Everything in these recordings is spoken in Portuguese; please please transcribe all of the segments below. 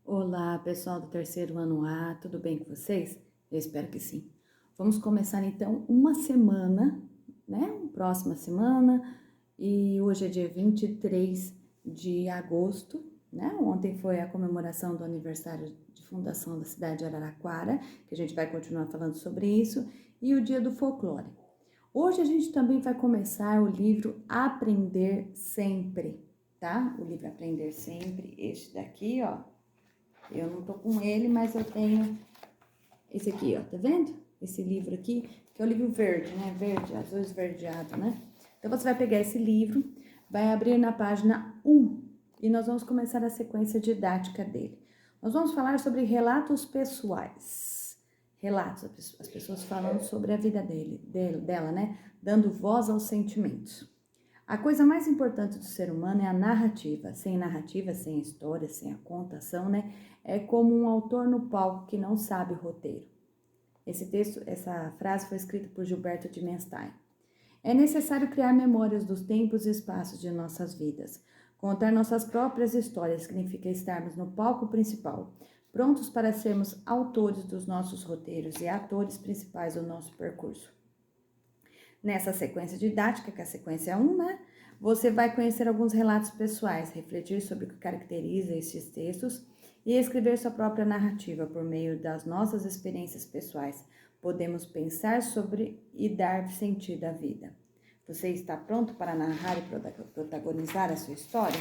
Olá, pessoal do terceiro ano A, tudo bem com vocês? Eu espero que sim. Vamos começar então uma semana, né? Próxima semana, e hoje é dia 23 de agosto, né? Ontem foi a comemoração do aniversário de fundação da cidade de Araraquara, que a gente vai continuar falando sobre isso, e o dia do folclore. Hoje a gente também vai começar o livro Aprender Sempre, tá? O livro Aprender Sempre, este daqui, ó. Eu não tô com ele, mas eu tenho esse aqui, ó, tá vendo? Esse livro aqui, que é o livro verde, né? Verde, azul esverdeado, né? Então você vai pegar esse livro, vai abrir na página 1 e nós vamos começar a sequência didática dele. Nós vamos falar sobre relatos pessoais. Relatos, as pessoas falando sobre a vida dela, né? Dando voz aos sentimentos. A coisa mais importante do ser humano é a narrativa. Sem narrativa, sem história, sem a contação, né? É como um autor no palco que não sabe roteiro. Essa frase foi escrita por Gilberto de Menstein. É necessário criar memórias dos tempos e espaços de nossas vidas. Contar nossas próprias histórias significa estarmos no palco principal, prontos para sermos autores dos nossos roteiros e atores principais do nosso percurso. Nessa sequência didática, que é a sequência 1, né? Você vai conhecer alguns relatos pessoais, refletir sobre o que caracteriza estes textos e escrever sua própria narrativa por meio das nossas experiências pessoais. Podemos pensar sobre e dar sentido à vida. Você está pronto para narrar e protagonizar a sua história?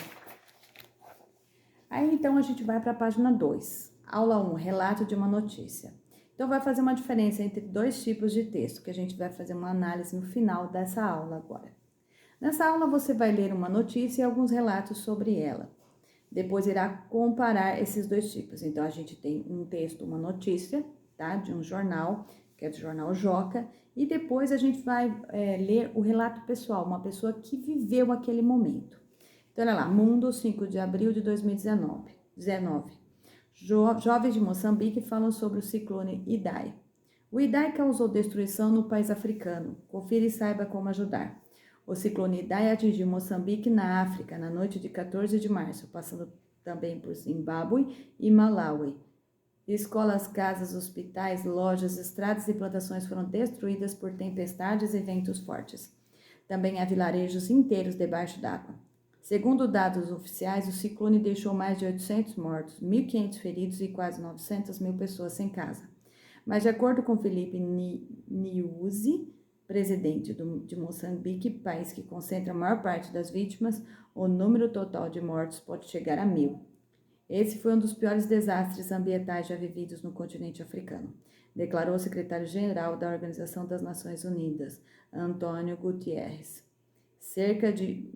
Aí então a gente vai para a página 2. Aula 1, relato de uma notícia. Então vai fazer uma diferença entre dois tipos de texto, que a gente vai fazer uma análise no final dessa aula agora. Nessa aula você vai ler uma notícia e alguns relatos sobre ela. Depois irá comparar esses dois tipos. Então a gente tem um texto, uma notícia, tá? De um jornal, que é do jornal Joca, e depois a gente vai ler o relato pessoal, uma pessoa que viveu aquele momento. Então, olha lá, Mundo, 5 de abril de 2019. Jovens de Moçambique falam sobre o ciclone Idai. O Idai causou destruição no país africano. Confira e saiba como ajudar. O ciclone Idai atingiu Moçambique na África na noite de 14 de março, passando também por Zimbábue e Malawi. Escolas, casas, hospitais, lojas, estradas e plantações foram destruídas por tempestades e ventos fortes. Também há vilarejos inteiros debaixo d'água. Segundo dados oficiais, o ciclone deixou mais de 800 mortos, 1.500 feridos e quase 900 mil pessoas sem casa. Mas, de acordo com Felipe Nyusi, presidente de Moçambique, país que concentra a maior parte das vítimas, o número total de mortos pode chegar a 1.000. Esse foi um dos piores desastres ambientais já vividos no continente africano, declarou o secretário-geral da Organização das Nações Unidas, Antônio Guterres. Cerca de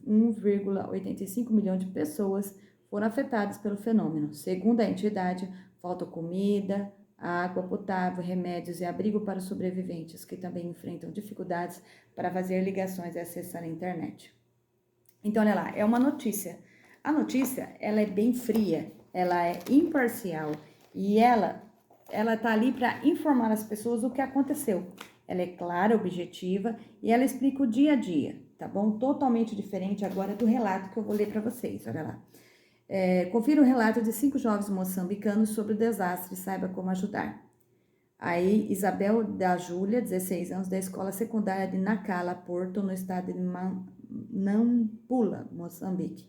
1,85 milhão de pessoas foram afetadas pelo fenômeno. Segundo a entidade, falta comida, água potável, remédios e abrigo para os sobreviventes, que também enfrentam dificuldades para fazer ligações e acessar a internet. Então, olha lá, é uma notícia. A notícia, ela é bem fria, ela é imparcial e ela tá ali para informar as pessoas o que aconteceu. Ela é clara, objetiva e ela explica o dia a dia, tá bom? Totalmente diferente agora do relato que eu vou ler para vocês, olha lá. Confira o relato de 5 jovens moçambicanos sobre o desastre e saiba como ajudar. Aí, Isabel da Júlia, 16 anos, da escola secundária de Nacala, Porto, no estado de Nampula, Moçambique.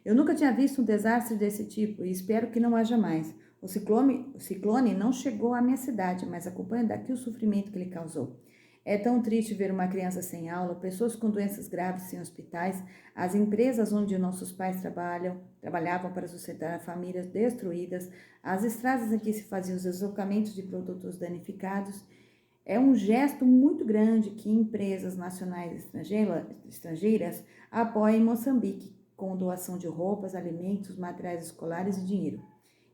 Eu nunca tinha visto um desastre desse tipo e espero que não haja mais. O ciclone não chegou à minha cidade, mas acompanho daqui o sofrimento que ele causou. É tão triste ver uma criança sem aula, pessoas com doenças graves sem hospitais, as empresas onde nossos pais trabalhavam para sustentar famílias destruídas, as estradas em que se faziam os deslocamentos de produtos danificados. É um gesto muito grande que empresas nacionais e estrangeiras apoiem Moçambique com doação de roupas, alimentos, materiais escolares e dinheiro.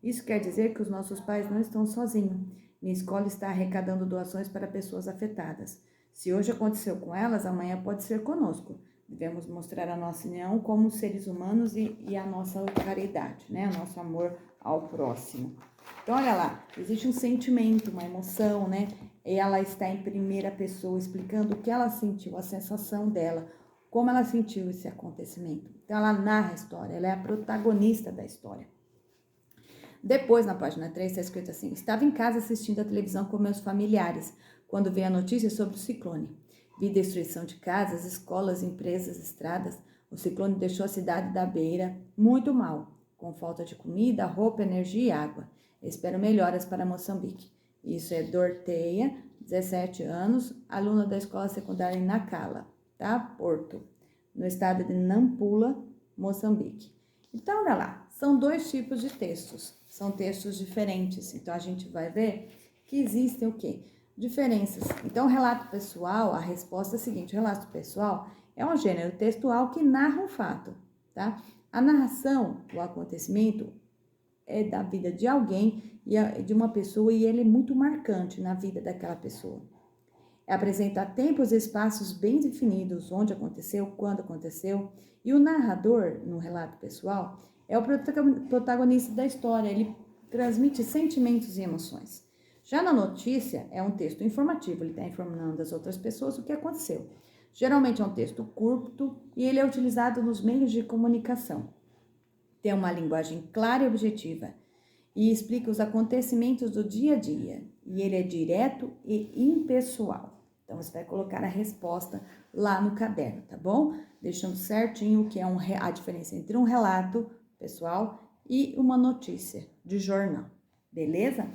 Isso quer dizer que os nossos pais não estão sozinhos. Minha escola está arrecadando doações para pessoas afetadas. Se hoje aconteceu com elas, amanhã pode ser conosco. Devemos mostrar a nossa união como seres humanos e a nossa caridade, né? O nosso amor ao próximo. Então, olha lá, existe um sentimento, uma emoção, né? E ela está em primeira pessoa, explicando o que ela sentiu, a sensação dela, como ela sentiu esse acontecimento. Então, ela narra a história, ela é a protagonista da história. Depois, na página 3, está escrito assim: estava em casa assistindo a televisão com meus familiares, quando veio a notícia sobre o ciclone. Vi destruição de casas, escolas, empresas, estradas. O ciclone deixou a cidade da Beira muito mal, com falta de comida, roupa, energia e água. Espero melhoras para Moçambique. Isso é Dorteia, 17 anos, aluna da escola secundária em Nacala, tá? Porto, no estado de Nampula, Moçambique. Então, olha lá, são dois tipos de textos, são textos diferentes. Então, a gente vai ver que existem o quê? Diferenças. Então, relato pessoal, a resposta é a seguinte: o relato pessoal é um gênero textual que narra um fato, tá? A narração, o acontecimento, é da vida de alguém, de uma pessoa, e ele é muito marcante na vida daquela pessoa. Apresenta tempos e espaços bem definidos, onde aconteceu, quando aconteceu, e o narrador, no relato pessoal, é o protagonista da história, ele transmite sentimentos e emoções. Já na notícia, é um texto informativo, ele está informando as outras pessoas o que aconteceu. Geralmente é um texto curto e ele é utilizado nos meios de comunicação. Tem uma linguagem clara e objetiva e explica os acontecimentos do dia a dia. E ele é direto e impessoal. Então, você vai colocar a resposta lá no caderno, tá bom? Deixando certinho o que é a diferença entre um relato pessoal e uma notícia de jornal, beleza?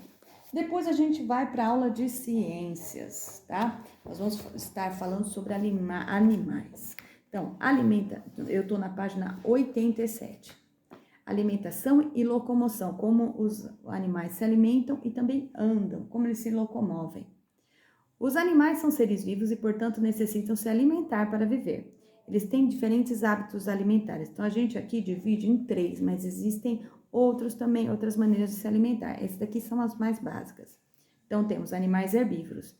Depois a gente vai para a aula de ciências, tá? Nós vamos estar falando sobre animais. Então, eu estou na página 87. Alimentação e locomoção, como os animais se alimentam e também andam, como eles se locomovem. Os animais são seres vivos e, portanto, necessitam se alimentar para viver. Eles têm diferentes hábitos alimentares. Então, a gente aqui divide em 3, mas existem outras maneiras de se alimentar. Essas daqui são as mais básicas. Então, temos animais herbívoros.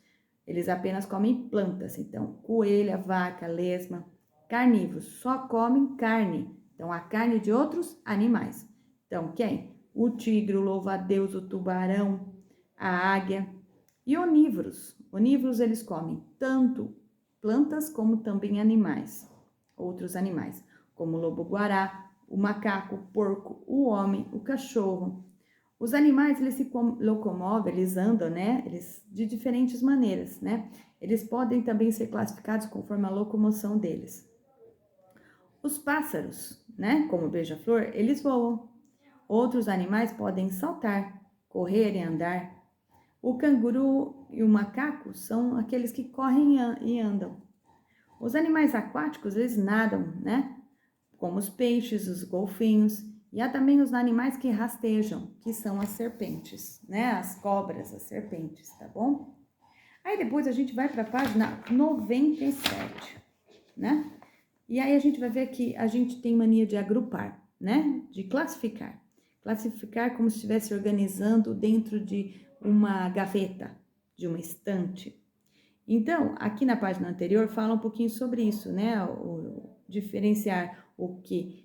Eles apenas comem plantas. Então, coelha, vaca, lesma. Carnívoros, só comem carne. Então, a carne de outros animais. Então, quem? O tigre, o louva-a-Deus, o tubarão, a águia. E onívoros. Onívoros, eles comem tanto plantas como também animais. Outros animais, como o lobo-guará, o macaco, o porco, o homem, o cachorro. Os animais, eles se locomovem, eles andam, né? Eles de diferentes maneiras, né? Eles podem também ser classificados conforme a locomoção deles. Os pássaros, né, como o beija-flor, eles voam. Outros animais podem saltar, correr e andar. O canguru e o macaco são aqueles que correm e andam. Os animais aquáticos, eles nadam, né, como os peixes, os golfinhos. E há também os animais que rastejam, que são as serpentes, né, as cobras, as serpentes, tá bom? Aí depois a gente vai para a página 97, né? E aí a gente vai ver que a gente tem mania de agrupar, né? De classificar. Classificar como se estivesse organizando dentro de uma gaveta, de uma estante. Então, aqui na página anterior fala um pouquinho sobre isso, né? O diferenciar o que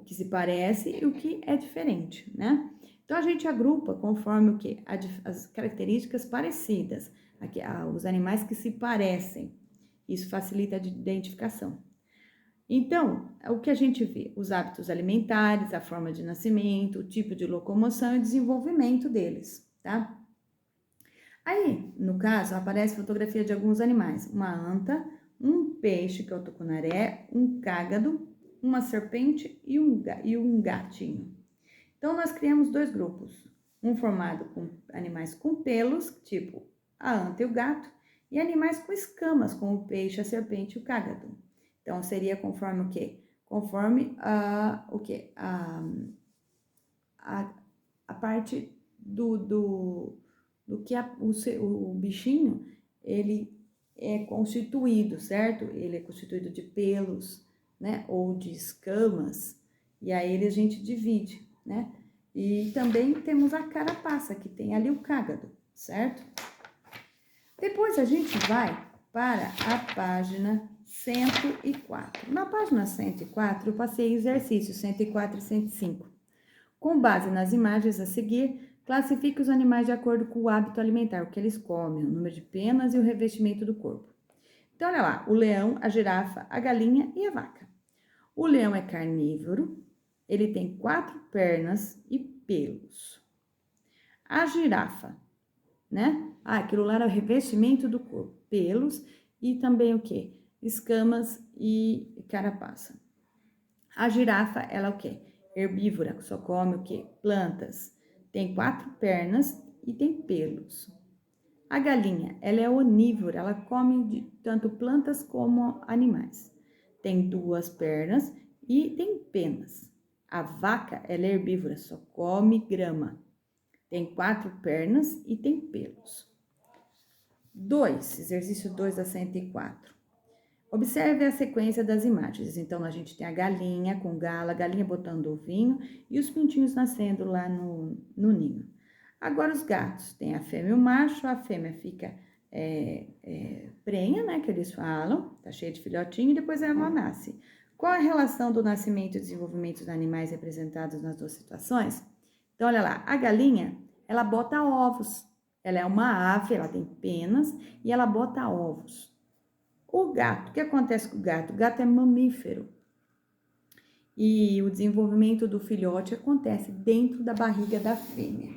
se parece e o que é diferente, né? Então, a gente agrupa conforme o que? As características parecidas, os animais que se parecem. Isso facilita a identificação. Então, o que a gente vê? Os hábitos alimentares, a forma de nascimento, o tipo de locomoção e desenvolvimento deles, tá? Aí, no caso, aparece fotografia de alguns animais. Uma anta, um peixe, que é o tucunaré, um cágado, uma serpente e um gatinho. Então, nós criamos 2 grupos. Um formado com animais com pelos, tipo a anta e o gato, e animais com escamas, como o peixe, a serpente e o cágado. Então, seria conforme o quê? Conforme o quê? A parte do que o bichinho, ele é constituído, certo? Ele é constituído de pelos, né? Ou de escamas, e aí a gente divide, né? E também temos a carapaça, que tem ali o cágado, certo? Depois a gente vai para a página 104. Na página 104, eu passei exercícios 104 e 105. Com base nas imagens a seguir, classifique os animais de acordo com o hábito alimentar, o que eles comem, o número de penas e o revestimento do corpo. Então, olha lá, o leão, a girafa, a galinha e a vaca. O leão é carnívoro, ele tem 4 pernas e pelos. A girafa, né? Aquilo lá era o revestimento do corpo, pelos e também o quê? Escamas e carapaça. A girafa, ela é o quê? Herbívora, só come o quê? Plantas. Tem 4 pernas e tem pelos. A galinha, ela é onívora, ela come tanto plantas como animais. Tem 2 pernas e tem penas. A vaca, ela é herbívora, só come grama. Tem 4 pernas e tem pelos. 2, exercício 2 da 104. Observe a sequência das imagens. Então, a gente tem a galinha com gala, a galinha botando ovinho e os pintinhos nascendo lá no ninho. Agora, os gatos. Tem a fêmea e o macho. A fêmea fica prenha, né, que eles falam. Tá cheia de filhotinho e depois ela nasce. Qual a relação do nascimento e desenvolvimento dos animais representados nas duas situações? Então, olha lá. A galinha, ela bota ovos. Ela é uma ave, ela tem penas e ela bota ovos. O gato, o que acontece com o gato? O gato é mamífero. E o desenvolvimento do filhote acontece dentro da barriga da fêmea,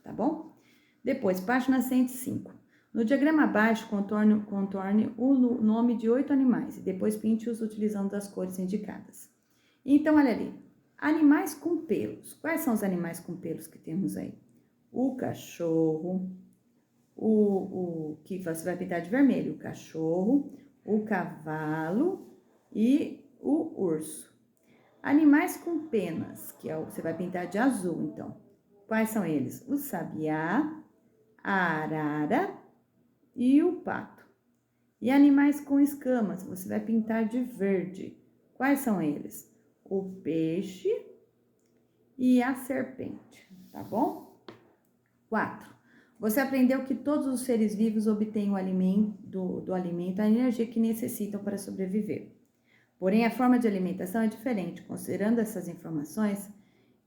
tá bom? Depois, página 105. No diagrama abaixo, contorne o nome de 8 animais e depois pinte-os utilizando as cores indicadas. Então, olha ali. Animais com pelos. Quais são os animais com pelos que temos aí? O cachorro, o que você vai pintar de vermelho, o cachorro, o cavalo e o urso. Animais com penas, que você vai pintar de azul, então. Quais são eles? O sabiá, a arara e o pato. E animais com escamas, você vai pintar de verde. Quais são eles? O peixe e a serpente, tá bom? 4. Você aprendeu que todos os seres vivos obtêm o alimento, do alimento a energia que necessitam para sobreviver. Porém, a forma de alimentação é diferente, considerando essas informações,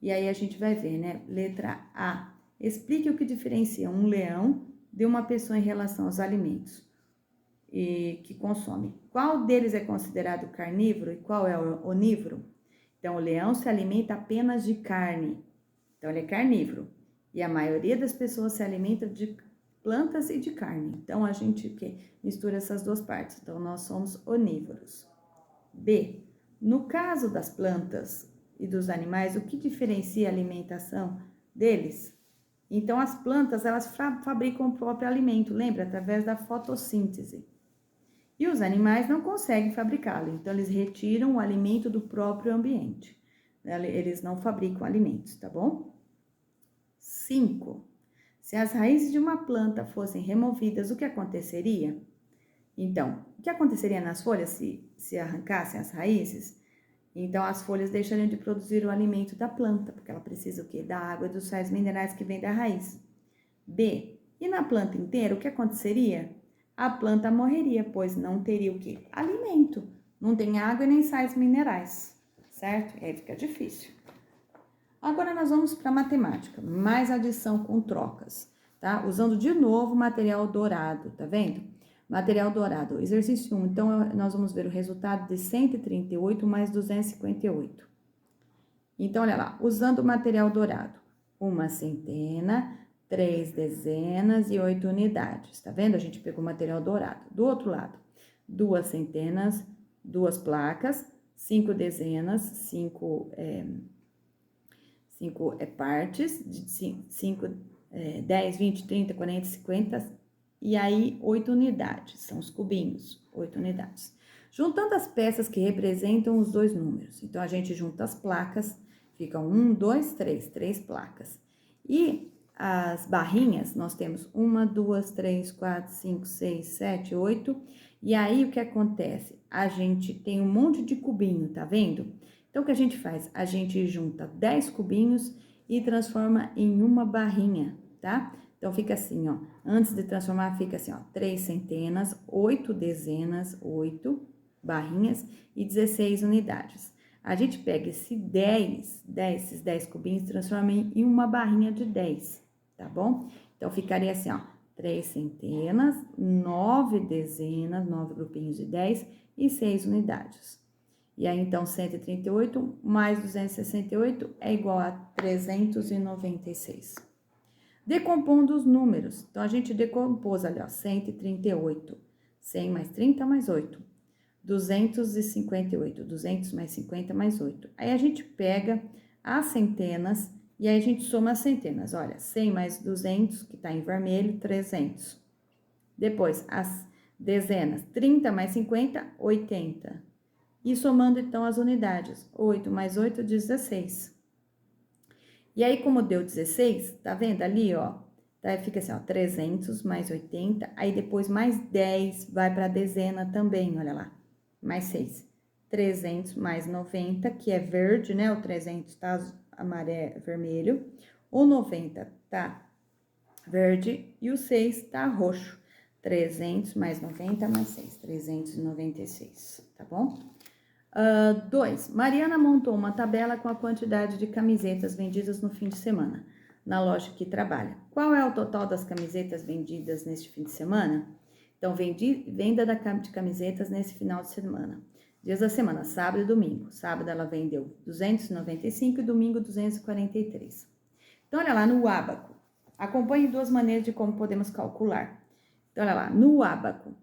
e aí a gente vai ver, né? Letra A. Explique o que diferencia um leão de uma pessoa em relação aos alimentos que consome. Qual deles é considerado carnívoro e qual é o onívoro? Então, o leão se alimenta apenas de carne, então ele é carnívoro. E a maioria das pessoas se alimenta de plantas e de carne. Então, a gente mistura essas duas partes. Então, nós somos onívoros. B. No caso das plantas e dos animais, o que diferencia a alimentação deles? Então, as plantas, elas fabricam o próprio alimento, lembra? Através da fotossíntese. E os animais não conseguem fabricá-lo. Então, eles retiram o alimento do próprio ambiente. Eles não fabricam alimentos, tá bom? 5. Se as raízes de uma planta fossem removidas, o que aconteceria? Então, o que aconteceria nas folhas se arrancassem as raízes? Então, as folhas deixariam de produzir o alimento da planta, porque ela precisa o quê? Da água e dos sais minerais que vêm da raiz. B. E na planta inteira, o que aconteceria? A planta morreria, pois não teria o quê? Alimento. Não tem água e nem sais minerais, certo? E aí fica difícil. Agora nós vamos para matemática, mais adição com trocas, tá? Usando de novo material dourado, tá vendo? Material dourado, exercício 1. Então, nós vamos ver o resultado de 138 mais 258. Então, olha lá, usando o material dourado, 1 centena, 3 dezenas e 8 unidades, tá vendo? A gente pegou o material dourado. Do outro lado, 2 centenas, 2 placas, 5 dezenas, 5 partes, de 5, 10, 20, 30, 40, 50, e aí 8 unidades, são os cubinhos, 8 unidades. Juntando as peças que representam os dois números, então a gente junta as placas, ficam 1, 2, 3, 3 placas. E as barrinhas, nós temos 1, 2, 3, 4, 5, 6, 7, 8, e aí o que acontece? A gente tem um monte de cubinho, tá vendo? Então, o que a gente faz? A gente junta 10 cubinhos e transforma em uma barrinha, tá? Então, fica assim, ó. Antes de transformar, fica assim, ó. 3 centenas, 8 dezenas, 8 barrinhas e 16 unidades. A gente pega esses 10 cubinhos e transforma em uma barrinha de 10, tá bom? Então, ficaria assim, ó. 3 centenas, 9 dezenas, 9 grupinhos de 10 e 6 unidades. E aí, então, 138 mais 268 é igual a 396. Decompondo os números. Então, a gente decompôs ali, ó, 138. 100 mais 30 mais 8. 258. 200 mais 50 mais 8. Aí, a gente pega as centenas e aí a gente soma as centenas. Olha, 100 mais 200, que tá em vermelho, 300. Depois, as dezenas. 30 mais 50, 80. E somando, então, as unidades. 8 mais 8, 16. E aí, como deu 16, tá vendo ali, ó? Tá, fica assim, ó, 300 mais 80. Aí, depois, mais 10 vai para a dezena também, olha lá. Mais 6. 300 mais 90, que é verde, né? O 300 tá amarelo, vermelho. O 90 tá verde e o 6 tá roxo. 300 mais 90 mais 6. 396, tá bom? 2. Mariana montou uma tabela com a quantidade de camisetas vendidas no fim de semana, na loja que trabalha. Qual é o total das camisetas vendidas neste fim de semana? Então, venda de camisetas nesse final de semana. Dias da semana, sábado e domingo. Sábado ela vendeu 295 e domingo 243. Então, olha lá no ábaco. Acompanhe duas maneiras de como podemos calcular. Então, olha lá, no ábaco.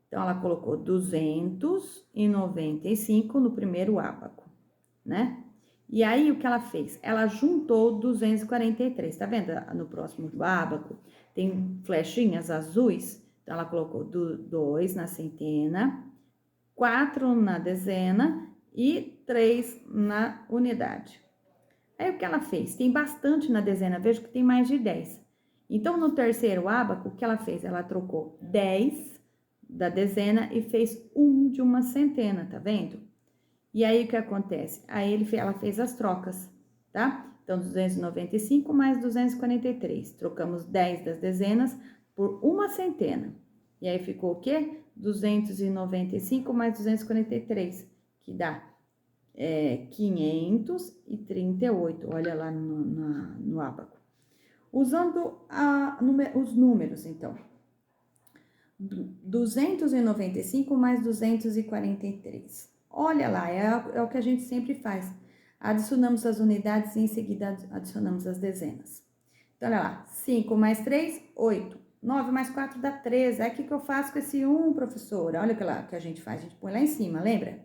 Então, ela colocou 295 no primeiro ábaco, né? E aí, o que ela fez? Ela juntou 243, tá vendo? No próximo ábaco tem flechinhas azuis. Então, ela colocou 2 na centena, 4 na dezena e 3 na unidade. Aí, o que ela fez? Tem bastante na dezena, vejo que tem mais de 10. Então, no terceiro ábaco, o que ela fez? Ela trocou 10 da dezena e fez 1 de uma centena, tá vendo? E aí, o que acontece? Aí, ela fez as trocas, tá? Então, 295 mais 243. Trocamos 10 das dezenas por uma centena. E aí, ficou o quê? 295 mais 243, que dá 538. Olha lá no ábaco. Usando os números, então. 295 mais 243. Olha lá, é o que a gente sempre faz. Adicionamos as unidades e em seguida adicionamos as dezenas. Então, olha lá, 5 mais 3, 8. 9 mais 4 dá 13. Aí, o que eu faço com esse 1, professora? Olha o que a gente faz, a gente põe lá em cima, lembra?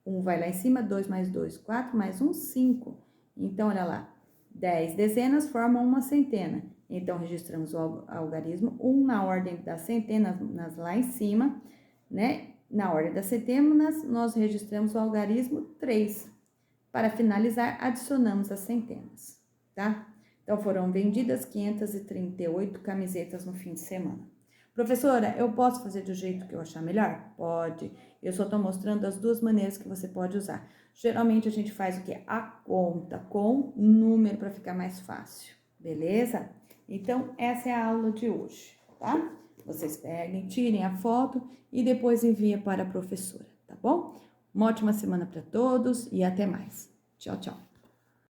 1 vai lá em cima, 2 mais 2, 4 mais 1, 5. Então, olha lá, 10 dezenas formam uma centena. Então, registramos o algarismo 1 na ordem das centenas lá em cima, né? Na ordem das centenas, nós registramos o algarismo 3. Para finalizar, adicionamos as centenas, tá? Então, foram vendidas 538 camisetas no fim de semana. Professora, eu posso fazer do jeito que eu achar melhor? Pode. Eu só estou mostrando as duas maneiras que você pode usar. Geralmente, a gente faz o quê? A conta com número para ficar mais fácil, beleza? Então, essa é a aula de hoje, tá? Vocês peguem, tirem a foto e depois enviem para a professora, tá bom? Uma ótima semana para todos e até mais. Tchau, tchau.